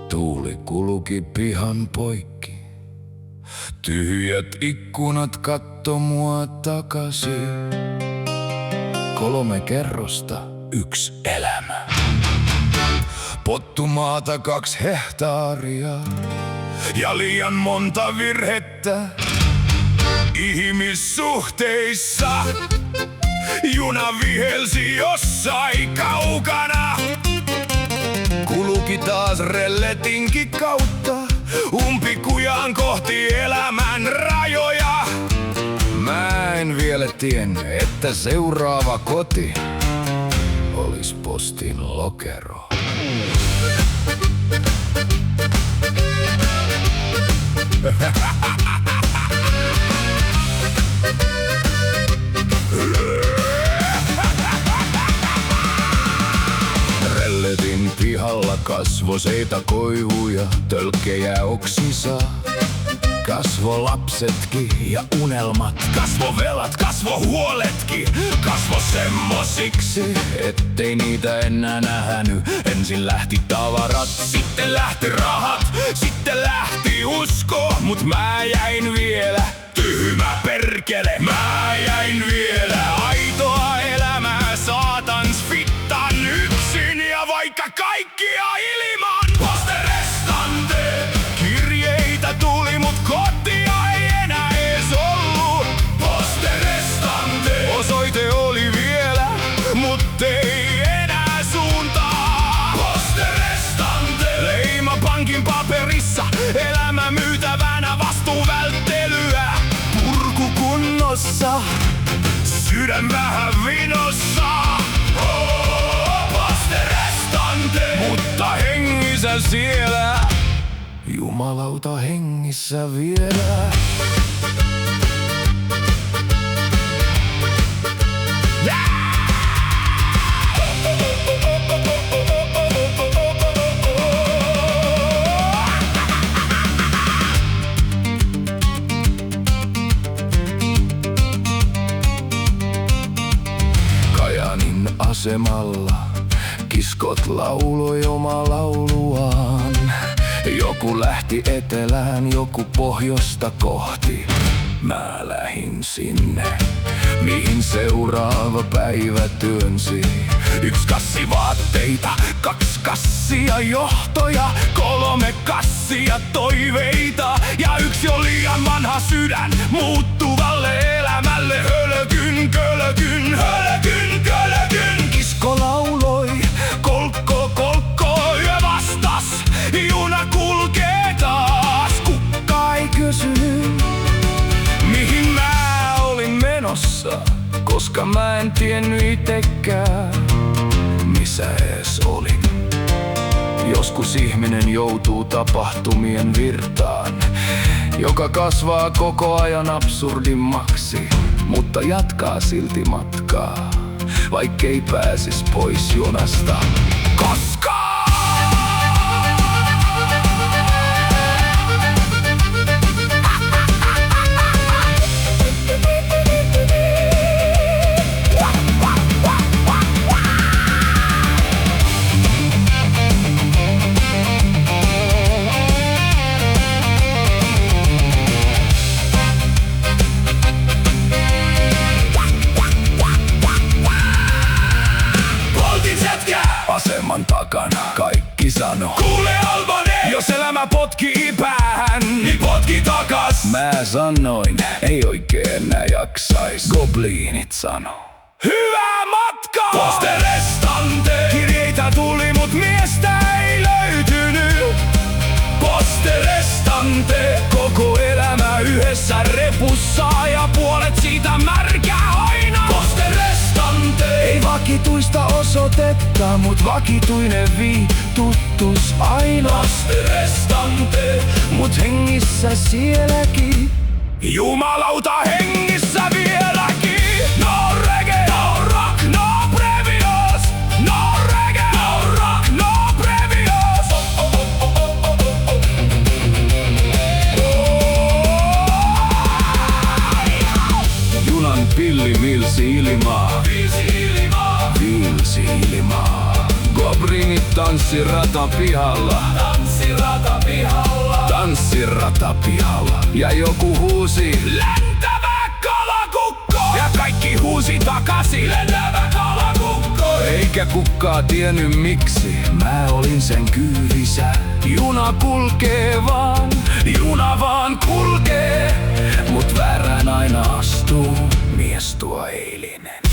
Tuuli kulki pihan poikki. Tyhjät ikkunat katto mua takasi. 3 kerrosta, 1 elämä. Pottumaata 2 hehtaaria ja liian monta virhettä ihmissuhteissa. Juna vihelsi jossain kaukana. Kulki taas relletinkin kautta umpikujaan kohti elämän rajoja. Mä en vielä tiennyt, että seuraava koti olis postin lokero. Relletin pihalla kasvoseita koivuja, tölkkejä oksissa. Kasvo lapsetkin ja unelmat, kasvovelat, kasvohuoletkin, kasvo semmosiksi, ettei niitä enää nähnyt. Ensin lähti tavarat, sitten lähti rahat, sitten lähti usko, mut mä jäin vielä, tyhmä perkele. Mä jäin vielä aitoa elämää saatans fittan yksin ja vaikka kaikkia ilman. Poste restante, kirjeitä tuli mut kotia ei enää ees ollu. Poste restante, osoite oli vielä, mut ei enää suuntaa. Poste restante, leima pankin paperissa, elämä myytävänä, vastuu välttelyä. Purku kunnossa, sydän vähän vinossa. Poste restante, mutta hengissä siellä. Jumalauta hengissä vielä. Kajanin asemalla kiskot lauloi oma lauluaan. Joku lähti etelään, joku pohjoista kohti. Mä lähin sinne, mihin seuraava päivä työnsi. 1 kassi vaatteita, 2 kassia johtoja, 3 kassia toiveita ja 1 jo liian vanha sydän muuttuvalle elämälle. Hölkyn, kölkyn, hölkyn, kölkyn. Kisko lauloi, kolkko, kolkko, yö vastas. Juna kulkee taas, kukka ei kysynyt, mihin mä olin menossa, koska mä en tiennyt itekään, missä ees olin. Joskus ihminen joutuu tapahtumien virtaan, joka kasvaa koko ajan absurdimmaksi, mutta jatkaa silti matkaa, vaikkei pääsis pois junasta koskaan. Aseman takana kaikki sano, kuule Albanen, jos elämä potkii päähän, niin potki takas. Mä sanoin, ei oikein enää jaksais, gobliinit sano, hyvää matkaa! Poste restante, kirjeitä tuli mut miestä ei löytynyt. Poste restante, koko elämä yhdessä repussa ja puolet siitä märkää aina. Poste restante, ei vakituista osoitetta, mut vakituinen viitutus aina. Poste restante, mut hengissä sielläkin, jumalauta hengissä vieläkin. No reggae, no rock, no previous. No reggae, no rock, no previous. Junan pillimils ilmaa, viilsi ilmaa. Goblinit tanssi ratapihalla, tanssi ratapihalla. Ja joku huusi, lentävä kalakukko! Ja kaikki huusi takaisin, lentävä kalakukko! Eikä kukaan tiennyt miksi, mä olin sen kyydissä. Juna kulkee vaan, juna vaan kulkee. Mut väärään aina astuu mies tuo eilinen.